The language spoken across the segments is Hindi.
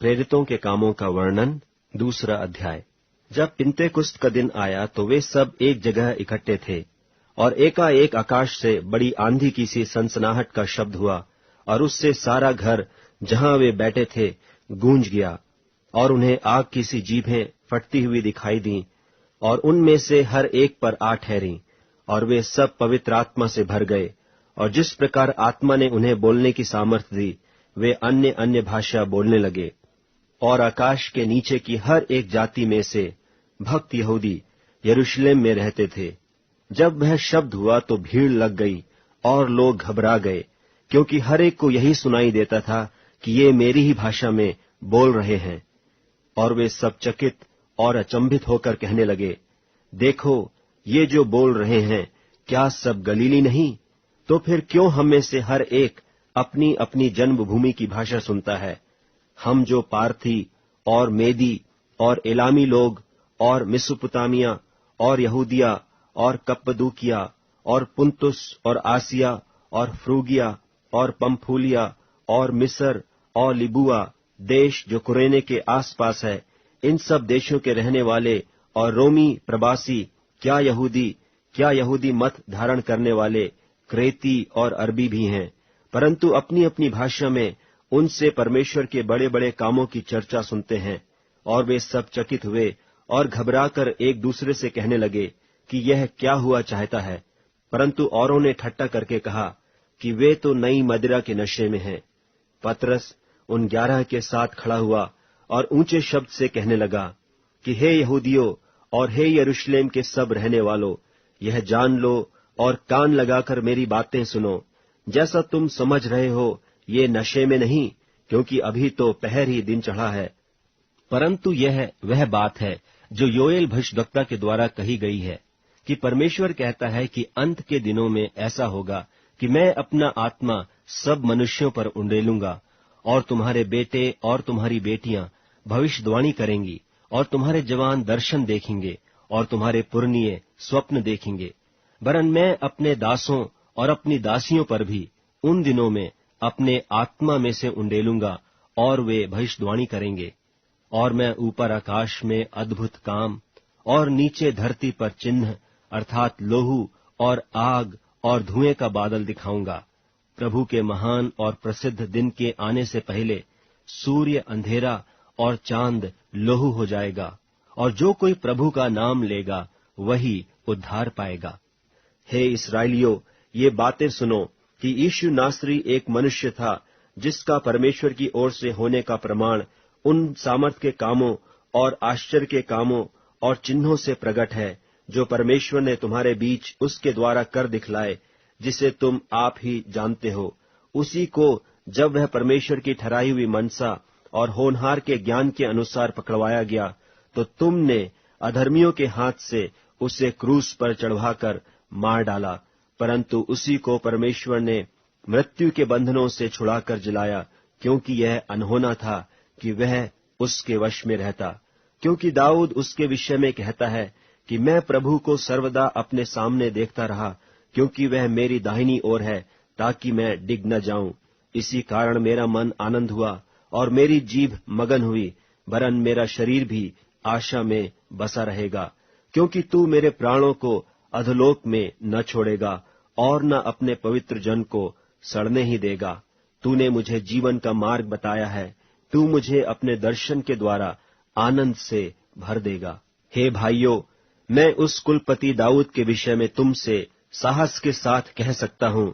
प्रेरितों के कामों का वर्णन, दूसरा अध्याय। जब पिन्तेकुस्त का दिन आया तो वे सब एक जगह इकट्ठे थे, और एकाएक आकाश से बड़ी आंधी की सी सनसनाहट का शब्द हुआ, और उससे सारा घर जहां वे बैठे थे गूंज गया, और उन्हें आग की सी जीभें फटती हुई दिखाई दीं, और उनमें से हर एक पर आ ठहरी, और वे सब पवित्र आत्मा से भर गए, और जिस प्रकार आत्मा ने उन्हें बोलने की सामर्थ्य दी, वे अन्य अन्य भाषा बोलने लगे। और आकाश के नीचे की हर एक जाति में से भक्त यहूदी यरूशलेम में रहते थे। जब वह शब्द हुआ तो भीड़ लग गई, और लोग घबरा गए, क्योंकि हर एक को यही सुनाई देता था कि ये मेरी ही भाषा में बोल रहे हैं। और वे सब चकित और अचंभित होकर कहने लगे, देखो, ये जो बोल रहे हैं, क्या सब गलीली नहीं? तो फिर क्यों हम में से हर एक अपनी अपनी जन्मभूमि की भाषा सुनता है? हम जो पार्थी और मेदी और एलामी लोग और मिसुपुतामिया और यहूदिया और कप्पदूकिया और पुंतुस और आसिया और फ्रूगिया और पंफूलिया और मिस्र और लिबुआ देश जो कुरेने के आसपास है, इन सब देशों के रहने वाले और रोमी प्रवासी, क्या यहूदी मत धारण करने वाले क्रेती और अरबी भी हैं, परंतु अपनी अपनी भाषा में उनसे परमेश्वर के बड़े बड़े कामों की चर्चा सुनते हैं। और वे सब चकित हुए और घबराकर एक दूसरे से कहने लगे कि यह क्या हुआ चाहता है। परंतु औरों ने ठट्ठा करके कहा कि वे तो नई मदिरा के नशे में हैं। पतरस उन 11 के साथ खड़ा हुआ और ऊंचे शब्द से कहने लगा कि हे यहूदियों और हे यरूशलेम के सब रहने वालों, यह जान लो और कान लगाकर मेरी बातें सुनो। जैसा तुम समझ रहे हो, ये नशे में नहीं, क्योंकि अभी तो पहर ही दिन चढ़ा है, परंतु यह वह बात है जो योएल भविष्यद्वक्ता के द्वारा कही गई है कि परमेश्वर कहता है कि अंत के दिनों में ऐसा होगा कि मैं अपना आत्मा सब मनुष्यों पर उंडेलूंगा, और तुम्हारे बेटे और तुम्हारी बेटियां भविष्यवाणी करेंगी, और तुम्हारे जवान दर्शन देखेंगे, और तुम्हारे पुरनिये स्वप्न देखेंगे। वरन मैं अपने दासों और अपनी दासियों पर भी उन दिनों में अपने आत्मा में से उंडेलूंगा, और वे भविष्यवाणी करेंगे। और मैं ऊपर आकाश में अद्भुत काम और नीचे धरती पर चिन्ह अर्थात लोहू और आग और धुएं का बादल दिखाऊंगा। प्रभु के महान और प्रसिद्ध दिन के आने से पहले सूर्य अंधेरा और चांद लोहू हो जाएगा, और जो कोई प्रभु का नाम लेगा वही उद्धार पाएगा। हे इस्राएलियों, ये बातें सुनो कि यीशु नासरी एक मनुष्य था, जिसका परमेश्वर की ओर से होने का प्रमाण उन सामर्थ के कामों और आश्चर्य के कामों और चिन्हों से प्रकट है, जो परमेश्वर ने तुम्हारे बीच उसके द्वारा कर दिखलाए, जिसे तुम आप ही जानते हो। उसी को जब वह परमेश्वर की ठहराई हुई मनसा और होनहार के ज्ञान के अनुसार पकड़वाया गया, तो तुमने अधर्मियों के हाथ से उसे क्रूस पर चढ़वाकर मार डाला, परंतु उसी को परमेश्वर ने मृत्यु के बंधनों से छुड़ाकर जिलाया, क्योंकि यह अनहोना था कि वह उसके वश में रहता। क्योंकि दाऊद उसके विषय में कहता है कि मैं प्रभु को सर्वदा अपने सामने देखता रहा, क्योंकि वह मेरी दाहिनी ओर है, ताकि मैं डिग न जाऊं। इसी कारण मेरा मन आनंद हुआ और मेरी जीभ मगन हुई, वरन मेरा शरीर भी आशा में बसा रहेगा, क्योंकि तू मेरे प्राणों को अधोलोक में न छोड़ेगा और न अपने पवित्र जन को सड़ने ही देगा। तूने मुझे जीवन का मार्ग बताया है, तू मुझे अपने दर्शन के द्वारा आनंद से भर देगा। हे भाइयों, मैं उस कुलपति दाऊद के विषय में तुमसे साहस के साथ कह सकता हूं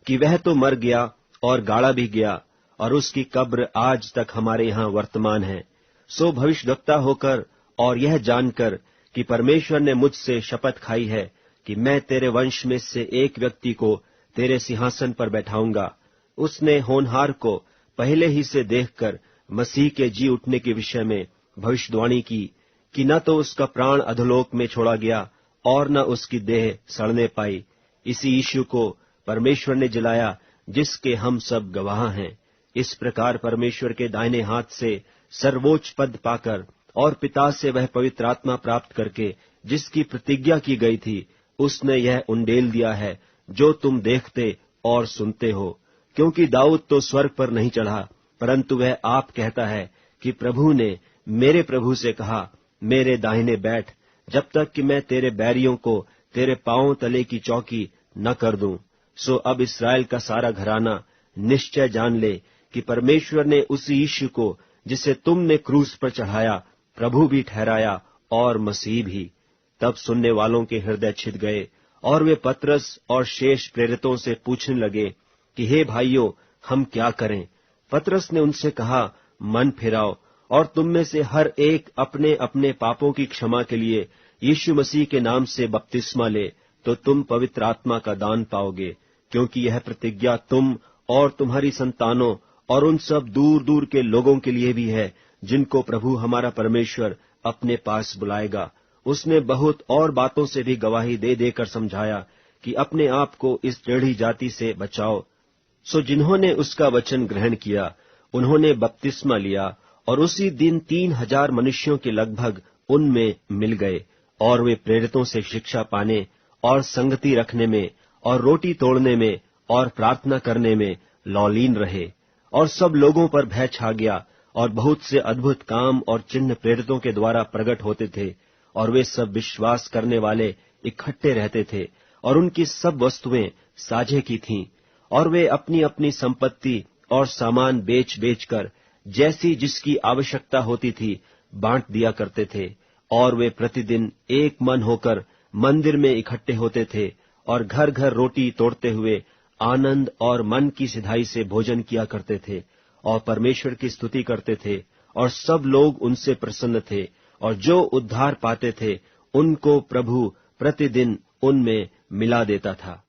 कि वह तो मर गया और गाड़ा भी गया, और उसकी कब्र आज तक हमारे यहाँ वर्तमान है। सो भविष्यद्वक्ता होकर और यह जानकर कि परमेश्वर ने मुझसे शपथ खाई है कि मैं तेरे वंश में से एक व्यक्ति को तेरे सिंहासन पर बैठाऊंगा, उसने होनहार को पहले ही से देखकर मसीह के जी उठने के विषय में भविष्यवाणी की कि न तो उसका प्राण अधोलोक में छोड़ा गया और न उसकी देह सड़ने पाई। इसी यीशु को परमेश्वर ने जिलाया, जिसके हम सब गवाह हैं। इस प्रकार परमेश्वर के दाहिने हाथ से सर्वोच्च पद पाकर और पिता से वह पवित्र आत्मा प्राप्त करके जिसकी प्रतिज्ञा की गई थी, उसने यह उंडेल दिया है जो तुम देखते और सुनते हो। क्योंकि दाऊद तो स्वर्ग पर नहीं चढ़ा, परंतु वह आप कहता है कि प्रभु ने मेरे प्रभु से कहा, मेरे दाहिने बैठ, जब तक कि मैं तेरे बैरियों को तेरे पांवों तले की चौकी न कर दूं। सो अब इस्राएल का सारा घराना निश्चय जान ले कि परमेश्वर ने उसी यीशु को, जिसे तुमने क्रूस पर चढ़ाया, प्रभु भी ठहराया और मसीह भी। तब सुनने वालों के हृदय छिद गए और वे पतरस और शेष प्रेरितों से पूछने लगे कि हे भाइयों, हम क्या करें? पतरस ने उनसे कहा, मन फिराओ और तुम में से हर एक अपने अपने पापों की क्षमा के लिए यीशु मसीह के नाम से बपतिस्मा ले, तो तुम पवित्र आत्मा का दान पाओगे, क्योंकि यह प्रतिज्ञा तुम और तुम्हारी संतानों और उन सब दूर दूर के लोगों के लिए भी है, जिनको प्रभु हमारा परमेश्वर अपने पास बुलाएगा। उसने बहुत और बातों से भी गवाही दे देकर समझाया कि अपने आप को इस टेढ़ी जाति से बचाओ। सो जिन्होंने उसका वचन ग्रहण किया, उन्होंने बपतिस्मा लिया, और उसी दिन 3000 मनुष्यों के लगभग उनमें मिल गए, और वे प्रेरितों से शिक्षा पाने और संगति रखने में और रोटी तोड़ने में और प्रार्थना करने में लौलीन रहे। और सब लोगों पर भय छा गया, और बहुत से अद्भुत काम और चिन्ह प्रेरितों के द्वारा प्रकट होते थे, और वे सब विश्वास करने वाले इकट्ठे रहते थे, और उनकी सब वस्तुएं साझे की थीं, और वे अपनी अपनी संपत्ति और सामान बेच बेचकर जैसी जिसकी आवश्यकता होती थी बांट दिया करते थे। और वे प्रतिदिन एक मन होकर मंदिर में इकट्ठे होते थे, और घर घर रोटी तोड़ते हुए आनंद और मन की सिधाई से भोजन किया करते थे, और परमेश्वर की स्तुति करते थे, और सब लोग उनसे प्रसन्न थे, और जो उद्धार पाते थे उनको प्रभु प्रतिदिन उनमें मिला देता था।